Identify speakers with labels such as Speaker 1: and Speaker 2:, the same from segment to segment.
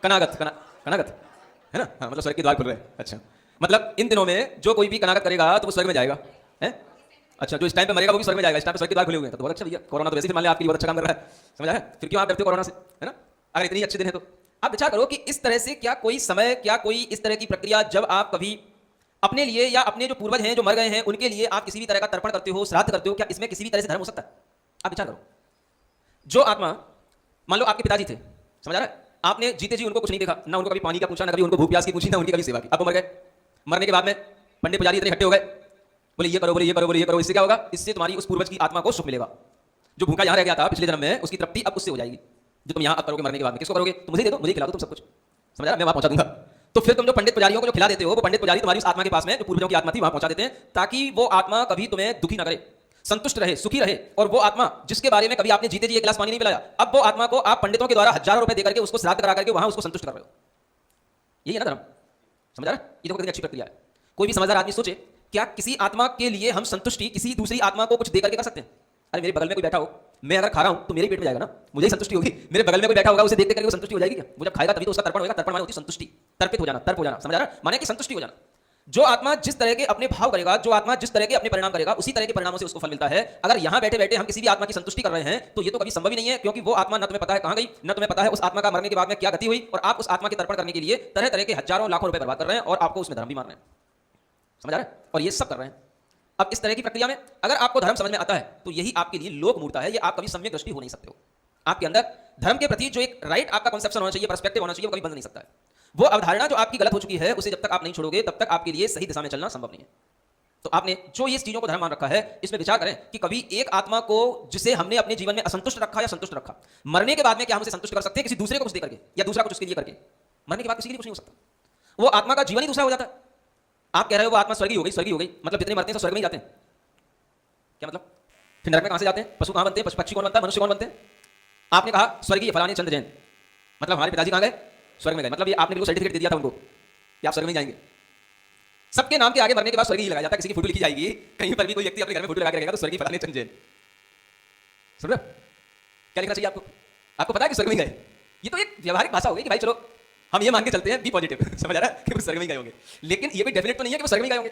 Speaker 1: कनागत कनागत है ना, हाँ, मतलब स्वर्ग के द्वार खुल रहे हैं। अच्छा, मतलब इन दिनों में जो कोई भी कनागत करेगा तो वो स्वर्ग में जाएगा, है? अच्छा, जो इस टाइम पे मरेगा वो भी स्वर्ग में जाएगा, इस टाइम पे स्वर्ग के द्वार खुले हुए हैं, तो बहुत अच्छा भैया। कोरोना तो वैसे ही मान लिया आपके लिए बहुत अच्छा काम कर रहा है, समझ आया? फिर क्यों आप डरते हो कोरोना से, है ना? अगर इतनी अच्छे दिन है तो आप विचार करो कि इस तरह से क्या कोई समय, क्या कोई इस तरह की प्रक्रिया जब आप कभी अपने लिए या अपने जो पूर्वज हैं जो मर गए हैं उनके लिए आप किसी भी तरह का तर्पण करते हो, श्राद्ध करते हो, क्या इसमें किसी भी तरह से धर्म हो सकता है? आप विचार करो। जो आत्मा, मान लो आपके पिताजी थे, समझ आ रहा है? आपने जीते जी उनको कुछ नहीं देखा, ना उनको कभी पानी का पूछा, ना कभी उनको भूख प्यास की पूछी, ना उनकी कभी सेवा की, अब वो मर गए। मरने के बाद में पंडित पुजारी इतने इकट्ठे हो गए, बोले ये करो, बोले ये करो, बोले ये करो, इससे क्या होगा? इससे तुम्हारी उस पूर्वज की आत्मा को सुख मिलेगा। जो भूखा यहाँ रह गया था पिछले जन्म में, उसकी तृप्ति अब उससे हो जाएगी। जो तुम यहाँ अब करोगे मरने के बाद में, किसको करोगे? तो मुझे दे दो, मुझे खिला दो तुम सब कुछ, समझ रहा? मैं वहां पहुंचा दूंगा। तो फिर तुम जो पंडित पुजारियों को जो खिला देते हो, वो पंडित पुजारी तुम्हारी उस आत्मा के पास में जो पूर्वजों की आत्मा थी वहां पहुंचा देते हैं, ताकि वो आत्मा कभी तुम्हें दुखी ना करे, संतुष्ट रहे, सुखी रहे। और वो आत्मा जिसके बारे में कभी आपने जीते जी एक गिलास पानी नहीं पिलाया, अब वो आत्मा को आप पंडितों के द्वारा हजारों रुपए देकर के उसको श्राद्ध करा करके वहां उसको संतुष्ट कर रहे हो। यही है ना धर्म, समझ रहा है? ये देखो कितनी अच्छी प्रक्रिया है। कोई भी समझदार आदमी सोचे, क्या किसी आत्मा के लिए हम संतुष्टि किसी दूसरी आत्मा को कुछ देकर के कर सकते हैं? अरे मेरे बगल में कोई बैठा हो, मैं अगर खा रहा हूं तो मेरे पेट में जाएगा ना, मुझे ही संतुष्टि होगी। मेरे बगल में कोई बैठा होगा, उसे देख करके वो संतुष्टि हो जाएगी क्या? वो जब खाएगा तभी तो उसका तर्पण होगा। तर्पण माने होती संतुष्टि, तर्पित हो जाना, तर्प हो जाना, समझ रहा? माने कि संतुष्टि हो जाना। जो आत्मा जिस तरह के अपने भाव करेगा, जो आत्मा जिस तरह के अपने परिणाम करेगा, उसी तरह के परिणामों से उसको फल मिलता है। अगर यहां बैठे बैठे हम किसी भी आत्मा की संतुष्टि कर रहे हैं तो ये तो कभी संभव ही नहीं है, क्योंकि वो आत्मा न तुम्हें पता है कहां गई, न तुम्हें पता है उस आत्मा का मरने के बाद में क्या गति हुई, और आप उस आत्मा के तर्पण करने के लिए तरह तरह के हजारों लाखों रुपए बर्बाद कर रहे हैं और आपको उसमें धर्म भी मार रहे हैं, समझ रहा है? और ये सब कर रहे हैं। अब इस तरह की प्रक्रिया में अगर आपको धर्म समझ में आता है तो यही आपके लिए लोक मूर्ता है। ये आप कभी सम्यक दृष्टि हो नहीं सकते हो। आपके अंदर धर्म के प्रति जो एक राइट आपका कॉन्सेप्शन होना चाहिए, पर्सपेक्टिव होना चाहिए, वो कभी बन नहीं सकता है। वो अवधारणा जो आपकी गलत हो चुकी है, उसे जब तक आप नहीं छोड़ोगे तब तक आपके लिए सही दिशा में चलना संभव नहीं है। तो आपने जो ये चीजों को धर्म मान रखा है, इसमें विचार करें कि कभी एक आत्मा को जिसे हमने अपने जीवन में असंतुष्ट रखा या संतुष्ट रखा, मरने के बाद में क्या हम उसे संतुष्ट कर सकते हैं किसी दूसरे को कुछ देकर के, या दूसरा कुछ उसके लिए करके? मरने के बाद किसी के लिए कुछ नहीं हो सकता। वो आत्मा का जीवन ही दूसरा हो जाता है। आप कह रहे हो वो आत्मा स्वर्गीय हो गई, स्वर्गीय हो गई, मतलब जितने मरते हैं सब स्वर्ग में ही जाते हैं, क्या मतलब? फिर नरक में कहां से जाते हैं? पशु कहां बनते हैं? पक्षी कौन बनता है? मनुष्य कौन बनते हैं? आपने कहा स्वर्गीय फलाने चंद्र जैन, मतलब हमारे पिताजी कहां गए? स्वर्ग में गए। मतलब ये आपने बिल्कुल सर्टिफिकेट दे दिया था उनको कि आप स्वर्ग में जाएंगे। सबके नाम के आगे मरने के बाद स्वर्गीय लगाया जाता है, किसी की फोटो लिखी जाएगी, कहीं पर भी कोई व्यक्ति अपने घर में फोटो लगा के रखेगा तो स्वर्गीय फलाने चंद्र जैन। सुन रहे? क्या लिखना चाहिए आपको? आपको पता है कि स्वर्ग में गए? ये तो एक व्यवहारिक भाषा हो गई कि भाई चलो हम ये मान के चलते हैं, बी पॉजिटिव, समझ आ रहा है कि वो स्वर्ग में गए होंगे, लेकिन ये भी डेफिनेट तो नहीं है कि वो स्वर्ग में गए होंगे।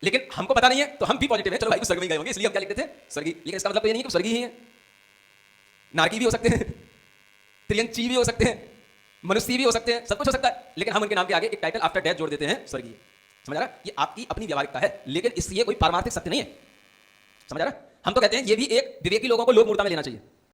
Speaker 1: लेकिन हमको पता नहीं है तो हम भी पॉजिटिव है, चलो भाई को स्वर्ग में गए होंगे, इसलिए हम क्या लिखते थे? स्वर्गीय। लेकिन इसका मतलब तो ये नहीं कि स्वर्गीय ही है। नारकी भी हो सकते हैं, त्रियंची भी हो सकते हैं, मनुष्य भी हो सकते हैं, सब कुछ हो सकता है, लेकिन हम उनके नाम के आगे एक टाइटल आफ्टर डेथ जोड़ देते हैं, स्वर्गीय। समझ आ रहा? ये आपकी अपनी व्यावहारिकता है, लेकिन इसलिए कोई पारमार्थिक सत्य नहीं है, समझ आ रहा? हम तो कहते हैं ये भी एक विवेकी लोगों को लोक मूर्ता में लेना चाहिए।